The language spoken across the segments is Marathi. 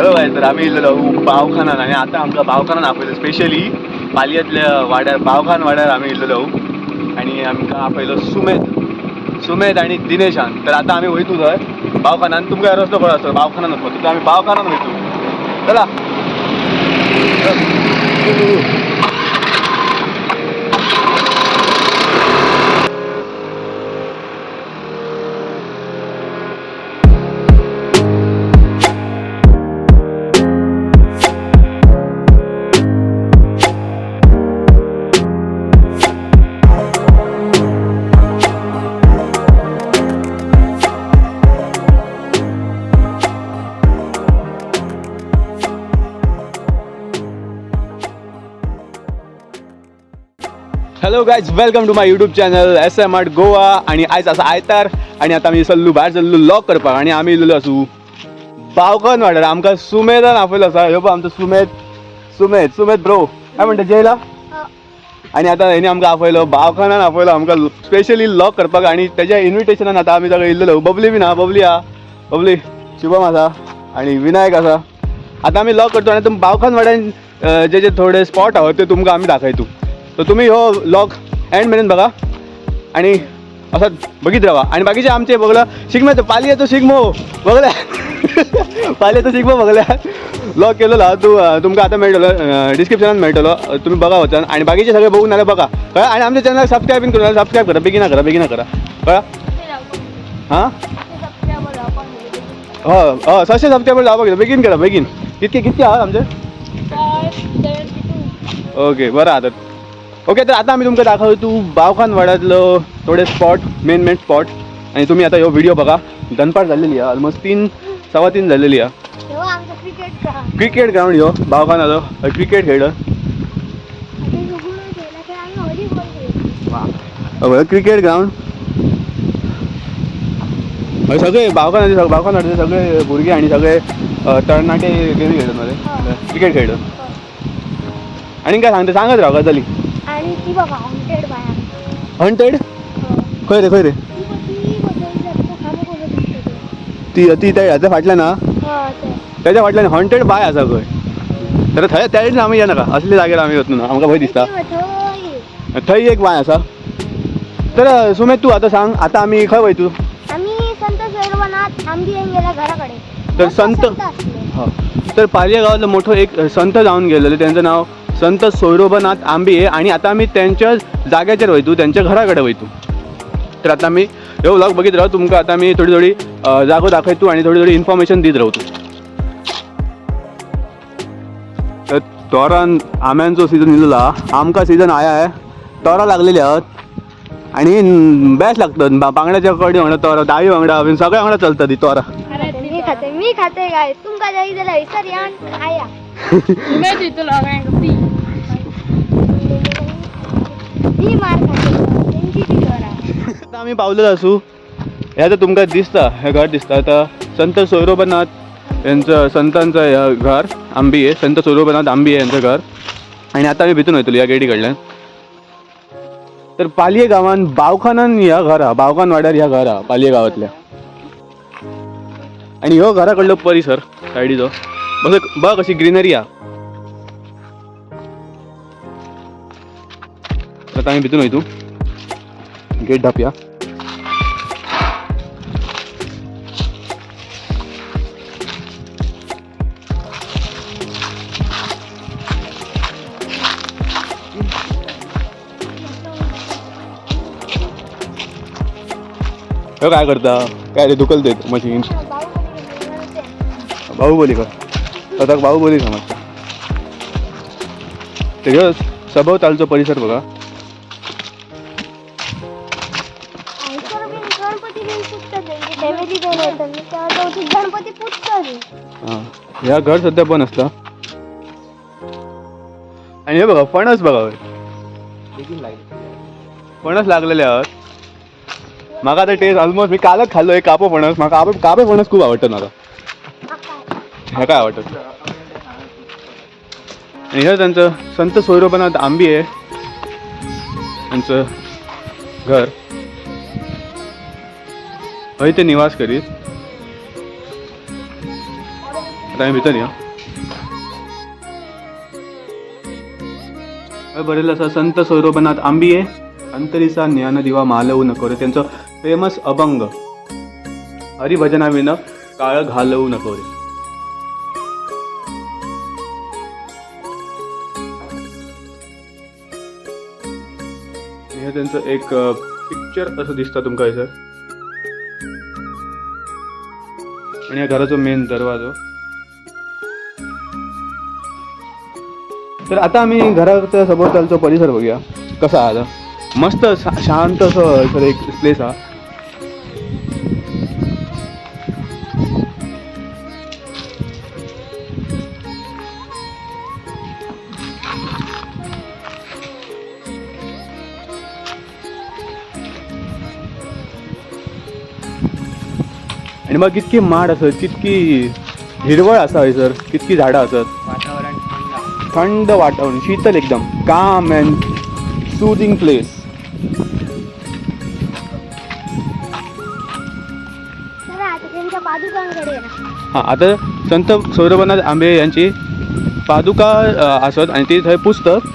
हॅलो गाय तर आम्ही इल्लो बावखानान आणि आता आमकां बावखानान आपयलो स्पेशली पालयातल्या वाड्यार बावखान वाड्यार आम्ही इल्लो आणि आमकां आपयलो सुमेध आणि दिनेशान. तर आता आम्ही वयतू थंय बावखानान. तुमकां रस्तो कळत आसतलो बावखानान वचपाक, तर आम्ही बावखानान वयतू. चला hello guys, welcome to my YouTube channel SM art Goa. आणि आयज आसा आयतार आणि आता आमी चल्लू भायर चल्लू लॉक करपाक आणि आमी इल्लो आसू बावखन वाड्यार. आमकां सुमेधान आपयलो आसा. ह्यो पळय आमचो सुमेध ब्रो, काय म्हणटा जेयला. आणि आता हेणी आमकां आपयलो बावखानान आपयलो आमकां स्पेशली लॉक करपाक. आणि तेज्या इन्विटेशनान आता आमी सगळे इल्लो. बबली बीन आहा, बबली शुभम आसा आणि विनायक आसा. आता आमी लॉक करतो आणि तुम बावखान वाड्यान जे थोडे स्पॉट आहात ते तुमकां आमी दाखयतू. तर तुम्ही हो लॉग एंड मेरेन बघा आणि असं बघित राहा. आणि बाकीचे आमचे बघला शिगम्याचं पालयेचो शिगमो बघल्या पालयेचो शिगमो बघल्या लॉग केलेला तुमकां आता मेळटलो, डिस्क्रिप्शनान मेळटलो, तुम्ही बघा वचन. आणि बाकीचे सगळे बघून नाल्यार बघा कळ्ळें. आणि आमच्या चॅनल सबस्क्राईब बीन करूं, सबस्क्राईब करा, बेगिना करा कळ्ळें. हां हय 600 सबस्क्रायबर जावपाक बेगीन करा बेगीन. कितके आहात आमचे? ओके बरं आता. ओके, तर आता आम्ही तुमकां दाखवतो बावखान वाड्यातलो थोडे स्पॉट, मेन स्पॉट. आणि तुम्ही आता ह्यो व्हिडिओ बघा. दनपार झालेली आहे, ऑलमोस्ट 3:15 झालेली आहे. क्रिकेट ग्राउंड ह्यो बावखानाचो, क्रिकेट खेळलं क्रिकेट ग्राउंड. सगळे बावखान वाड्याचे सगळे भुरगे आणि सगळे तरणाटे गेमी खेळत मध्ये क्रिकेट खेळलं. आणि काय सांगत राहा गजाली. आणि ती बघा हंटेड खंय रे ती त्या फाटल्यान ना, त्याच्या फाटल्यान हंटेड बाय आसा खंय. तर थंय त्याच आमी येनाका, असले जाग्यार आमी वचूं ना, आमकां भंय दिसता. थंय एक बाय आसा. तर सुमेध तू आता सांग, आता आमी खंय वयतू? आम्ही संत सरोवरात आंबी गेला घराकडे. तर संत तर पालये गावातलं मोठं एक संत जाऊन गेलेले, त्यांचं नाव संत सोयरोबनाथ आंबिये. आणि आता आम्ही त्यांच्या जाग्याचेर वयतू, त्यांच्या घराकडे वयतू. तर आता आम्ही ह्यो व्लॉग बघित राहू. तुमकां आता आमी थोडी जागो दाखयतू आणि थोडी इन्फॉर्मेशन दीत रावतू. तर तोरान आंब्यांचो सीजन इल्लो, आमकां सीजन आहे, तोरां लागलेली आहात आणि बेस्ट लागतात. बांगड्याच्या कडी वांगडा तोरां, दाळी वांगडा, सगळ्या वांगडा चलता ती तोरां. मी खाते काय तुमका जाई जाल्यार हैसर या खाया. आता आम्ही पावलेलो असू. हे आता तुमकां दिसता, हे घर दिसता. आता संत सोयरोबनाथ यांचं, संतांचं घर आंबिये, संत सोयरोबनाथ आंबिये यांचं घर. आणि आता आम्ही भितून वयतलो या गेटी कडल्यान. तर पालये गावान बावखानान ह्या घर हा, बावखान वाड्यार ह्या घर हा पालये गावातल्या. आणि ह्यो घरा कडलो परिसर सायडीचो बघ कशी ग्रीनरी हा. आता आम्ही भितून वयतू, गेट धापया. काय करता काय रे, दुकल देत मशीन. बाहुबली कर आता, बाहुबली समजता. तर सभोवतालचो परिसर बघा. ह्या घर सध्या पण असतं. आणि हे बघा फणस बघा, फणस लागलेले आहात. म्हाका आता टेस्ट ऑलमोस्ट मी कालच खाल्लो एक कापो फणस. म्हाका कापे फणस खूप आवडतं. मला ह्या काय आवडतं. आणि हे त्यांचं संत सोयरोबनाथ आंबिये यांचं घर. हय ते निवास करीत. आता आम्ही भितर या बरेल असं संत सौरभनाथ आंबिये अंतरीचा ज्ञान दिवा मालवू नको रे त्यांचं फेमस अभंग हरिभजनाविनं काळ घालवू नको रे. हे त्यांचं एक पिक्चर असं दिसतं तुमका सर. आणि या घराचा मेन दरवाजा. तर आता आम्ही घराच्या सभोवतालचा परिसर बघूया कसा आहे. मस्त शांत असं एक प्लेस हा. आणि मग कितकी माड असत, कितकी हिरवळ असावी सर, कितकी झाडं असत. वातावरण थंड वातावरण, शीतल एकदम, काम अँड सूदिंग प्लेस. चला आता त्यांच्या पादुकांकडे ये ना. हां आता संत सौरभनाथ आंबे यांची पादुका असत आणि ती थंय पुस्तक.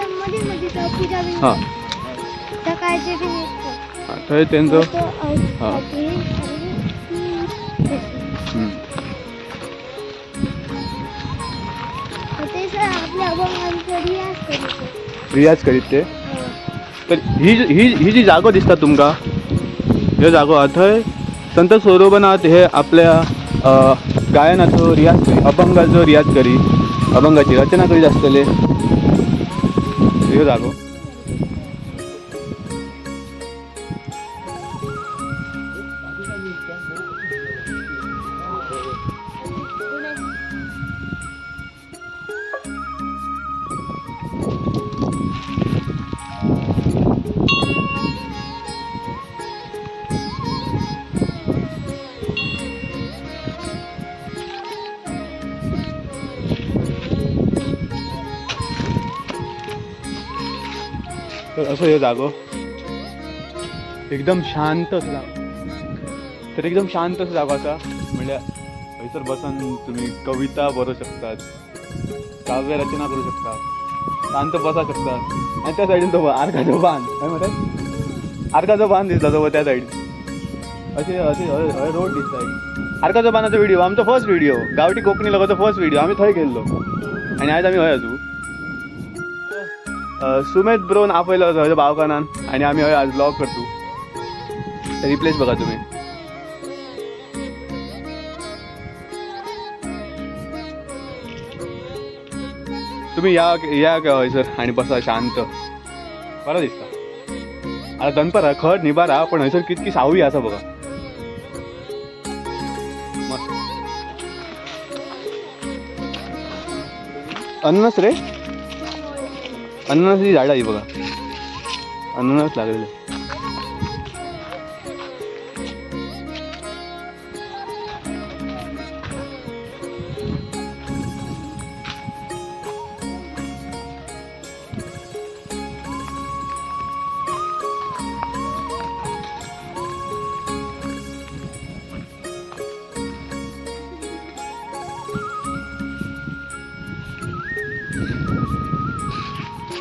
मध्ये मध्ये तो पूजा बी हां सकाळचे बी निघतो. थंय त्यांचं हां ते सर आपल्या अभंगांचा रियाज करीत. रियाज करीत ते. तर ही जी जागो दिसता तुमका, ह्यो जागो थंय संत सौरभनाथ हे आपल्या गायनाचो रियाज करी, अभंगाचो रियाज करी, अभंगाची रचना करीत आसतले ह्यो जागो. तर असं हे जागो एकदम शांत असं जागो. तर एकदम शांत असं जागो असा म्हणजे थंयसर बसून तुम्ही कविता बरोवू शकतात, काव्य रचना करू शकतात, शांत बसा शकतात. आणि त्या साईडीन तो आर्काचो बांध काय म्हणतात, आर्काचो बांध दिसता तो त्या साईडीन असे असे रोड दिसता. आर्काचो बांधाचा व्हिडिओ आमचा फर्स्ट व्हिडिओ, गावठी कोकणी लोकांचा फर्स्ट व्हिडिओ, आम्ही थंय गेल्लो. आणि आज आम्ही हय असू सुमेध ब्रोन आपयलो थंय भावकानान आणि आम्ही हय आज ब्लॉग करतो. तर ही प्लेस बघा तुम्ही. तुम्ही या हयसर आणि बसा शांत, बरं दिसता. आता दनपर खड निबारा पण हयसर कितकी सावळी असा बघा. मस्त. अननस रे, अननसची झाड आहे बघा, अननस लागलेले.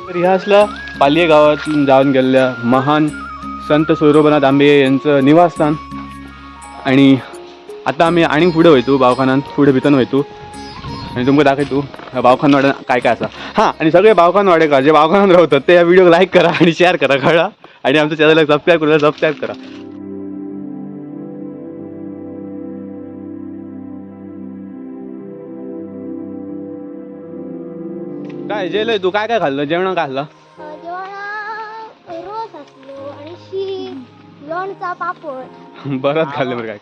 तर ह्या असला पालिये गावात जाऊन गेलेल्या महान संत सौरभनाथ आंबे यांचं निवासस्थान. आणि आता आम्ही आणि पुढे वयतू भावखानात, पुढे भितन वयतू आणि तुमका दाखवतो भावखानवाड्यात काय काय असा. हां आणि सगळे भावखानवाडेकर जे भावखानात राहतात ते या व्हिडिओ लाईक करा आणि शेअर करा कळला. आणि आमच्या चॅनलला सबस्क्राईब करा. काय जेवलंय तू, काय काय खाल्लं, जेवण काय खाल्लं? जेवणा रोस असलो आणि शी लोणचा पापड. बरंच खाल्लं बरं काय.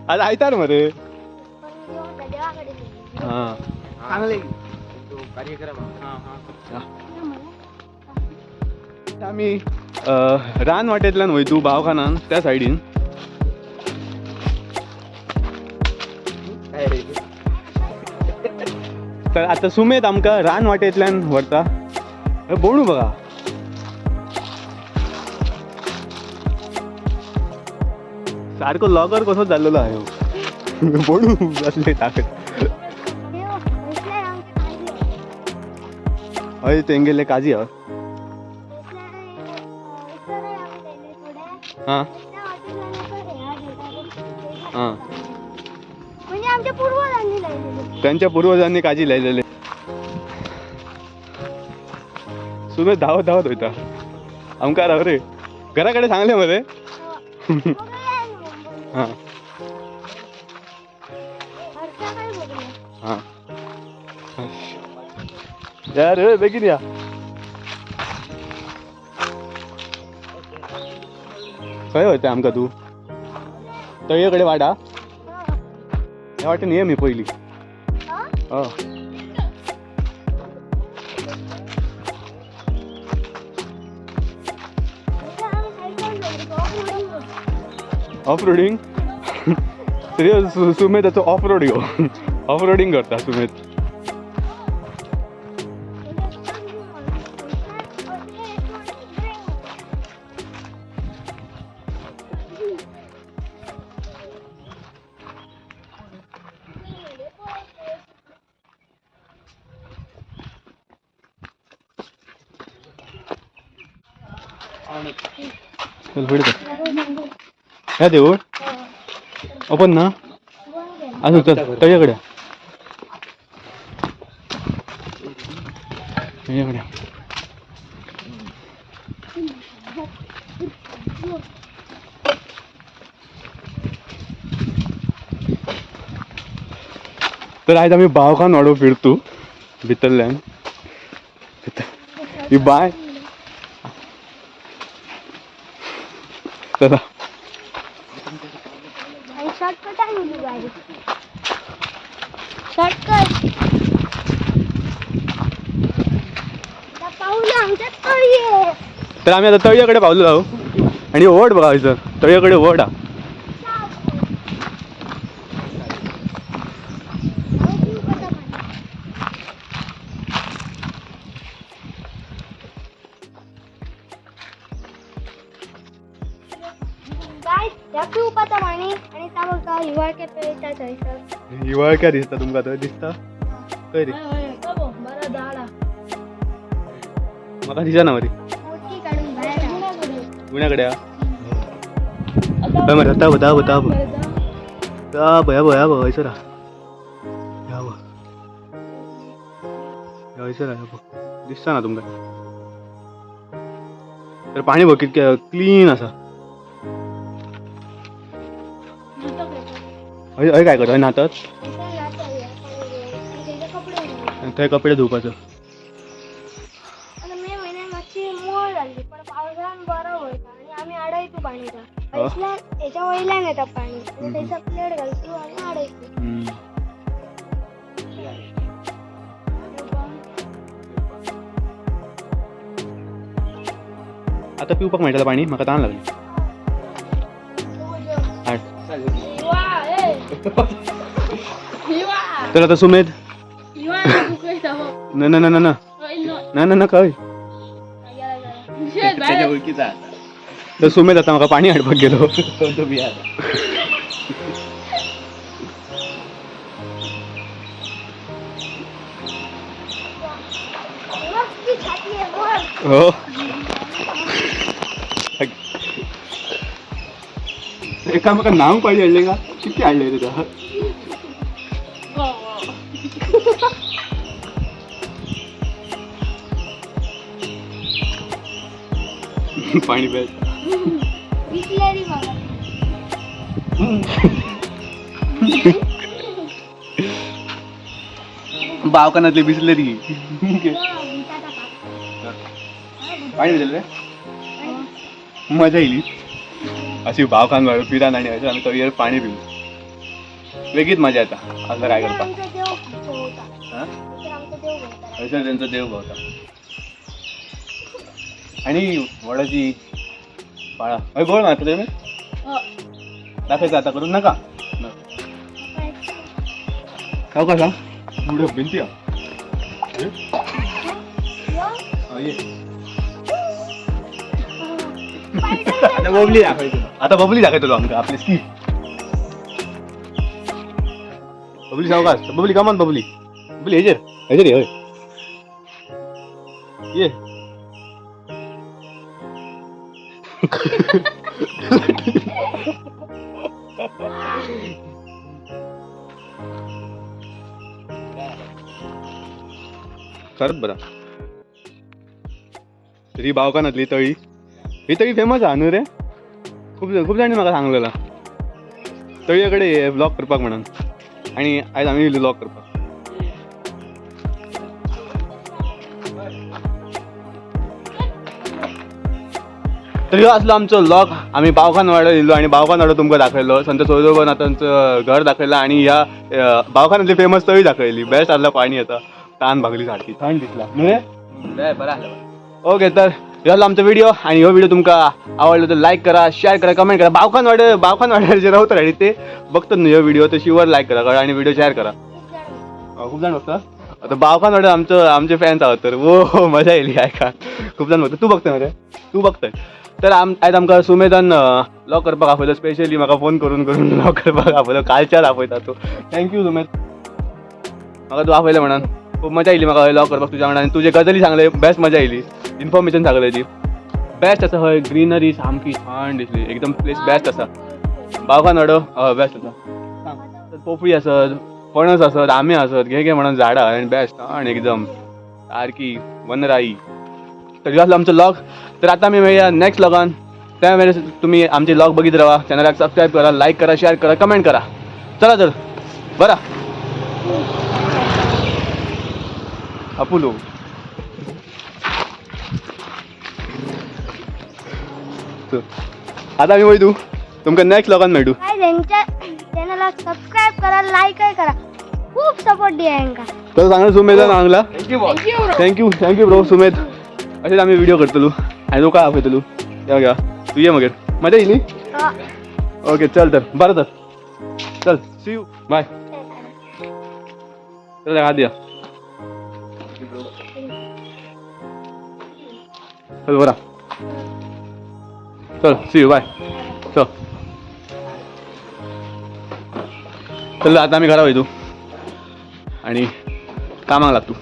आज आयतार मध्ये देवाकडे हां चांगले कार्यक्रम. आम्ही रान वाटेतल्यान वयतू भावखानान त्या सायडीन. तर आता सुमेध आमका रान वाटेतल्यान व्हरता. बोणू बघा सारको लॉगर कसो जाल्लेलो आहे. बोडू असले ताकद हे बघ, इथल्या आमच्या काजी आहे. अय तेंगेले काजी हा इथल्या इतर आम्ही गेले थोड्या. हा त्या वाटेला नको हे, हा घेता. हा म्हणजे आमच्या पूर्वजांनी लावलेले. त्यांच्या पूर्वजांनी काजी लायलेले. सुमेध धावत धावत होता आमका राव रे घराकडे सांगले मध्ये मग काय आहे मग? हा हर्षा काय बघलं? हा यार रे बेगीन या खंय होते आमका तू तळयेकडे वाडा हा. या वाटेन ये मी पहिली हा? हो इथं आम्ही सायकल जोडतो, off-roading करतो. Off roading Sumedh of road yo off roading करता सुमेध चल पुढे चल. या देऊळ ओपन ना अजून चल तळ्याकडे तळ्याकडे तर आज आम्ही बावखान वाडो फिरतो भितरल्यान ही बाय चला शॉर्टकट आहे मुली गाडी शॉर्टकट पाहुलं आमच्यात तळी आहे. तर आम्ही आता तळ्याकडे पावलो जाऊ आणि ओढ बघायचं तळ्याकडे ओढ हा काय त्या पिवपाचा पाणी आणि त्या बघा हिवाळ्यात पेयचा थंयसर हिवाळ काय दिसता तुमका तर दिसता काय रे बरं झाडा म्हाका दिसा ना मरे मोठी काढून बाहेर गुण्याकडे मरे ताब ताब ताब ताब या बघ हैसरा या बघ या हैसरा या बघ दिसता ना तुमका तर पाणी बघ कितके क्लीन असा हय काय करता नातात थंय कपडे धुवपाचं मे महिन्यात मातशी मोळ झाली पण पावसाळ्यात बरं होता आणि आम्ही अडायचो पाणीचा याच्या वयल्यान येतात पाणी आणि त्याचा प्लेट घालतो आणि अडायचो आता पिवपाक मेळटा पाणी म्हाका ताण लागली तर आता सुमेध ना ना ना ना ना ना ना ना काय तर सुमेध आता म्हाका पाणी हाडपाक गेलो हो एका म्हाका नांव पाहिजे हाडले का किती हाडले तुका पाणी प्याय बिसलेरी बघा बावकानातली बिसलेरी पाणी दिलं रे मजा येईल अशी बावकान वाळू पिरान आणि असं आम्ही तळ्यावर पाणी पिऊ वेगळीच मजा येता असं काय करता आमचा देव होता हा तर आमचा देव होता असं त्यांचा देव होता आणि वडाची पाळा अरे गोळ मारतो तुम्ही दाखवायचं आता करून नका खाऊ का सांग पुढे भिंती आता बबली दाखवायचं आता बबली दाखवतो आमका आपली स्कीप बबली सावकाश बबली कमान बबली बबली हेजर ये ये खरंच बरं ही बावकानातली तळी ही तळी फेमस आहे न्हू रे खूप खूप जाणी म्हाका सांगलेला तळयेकडे ब्लॉग करपाक म्हणून आणि आयज आम्ही येयली ब्लॉग करपाक तर ह्यो असलो आमचो ब्लॉग आम्ही बावखान वाडो येयलो आणि बावखान वाडो तुमकां दाखयलो संत सोजोबनाथांचं घर दाखयलं आणि ह्या बावखानातली फेमस तळी दाखयली बेस्ट आसला पाणी येता तान भागली सारखी थंड दिसला न्हू रे बरा ओके तर ह्यो आसलो आमचो व्हिडिओ आणि ह्यो व्हिडिओ तुमकां आवडलो तर लाईक करा शेअर करा कमेंट करा बावखान वाड्यार जे रावतात आणि ते बघतात न्हू ह्यो व्हिडिओ तर शिवर लाईक करा आणि व्हिडिओ शेअर करा खूप जाण बघता आता बावखान वाड्यार आमचे फॅन्स आहोत तर हो मजा येयली आयका खूप जाण बघता तू बघतय मरे तू बघतय तर आयज आमकां सुमेधान लॉक करपाक आपयलो स्पेशली म्हाका फोन करून लॉक करपाक आपयलो कालच्याच आपयता तू थँक्यू सुमेध म्हाका तू आपयलें म्हणून खूप मजा येयली म्हाका लॉक करपाक तुज्या वांगडा आनी तुजे गजाली सांगले बेस्ट मजा येयली इन्फॉर्मेशन सांगले ती बेस्ट आसा हय ग्रीनरी सामकी छान दिसली एकदम प्लेस बेस्ट आसा बावखान वाडो हय बेस्ट आसा पोपळी आसत पणस आसत आंबे आसत घे म्हणून झाडां आनी बेस्ट आणि एकदम सारकी वनराई तर ह्यो आसलो आमचो लॉग तर आता आमी मेळया नेक्स्ट लॉगान त्या वेळेस तुम्ही आमचे लॉग बघित राहा चॅनलाक सबस्क्राईब करा लाईक करा शेअर करा कमेंट करा चला तर बरा अपुलो आता आम्ही वयतू तुमकां नेक्स्ट लॉगान मेळटू काय त्यांच्या चॅनलला सबस्क्राईब करा लाईकही करा खूप सपोर्ट द्या यांका तर सांगा सुमेधान सांगला थँक्यू थँक्यू ब्रो सुमेध असेच आम्ही व्हिडिओ करतलो आणि तो काय आपयतलो या घ्या तू ये मग मजा येयली ओके चल तर बरं तर चल सी यू बाय चल हात द्या चल बरा चल सी यू बाय चल चल आता आम्ही घरा वयतू आणि कामाक लागतो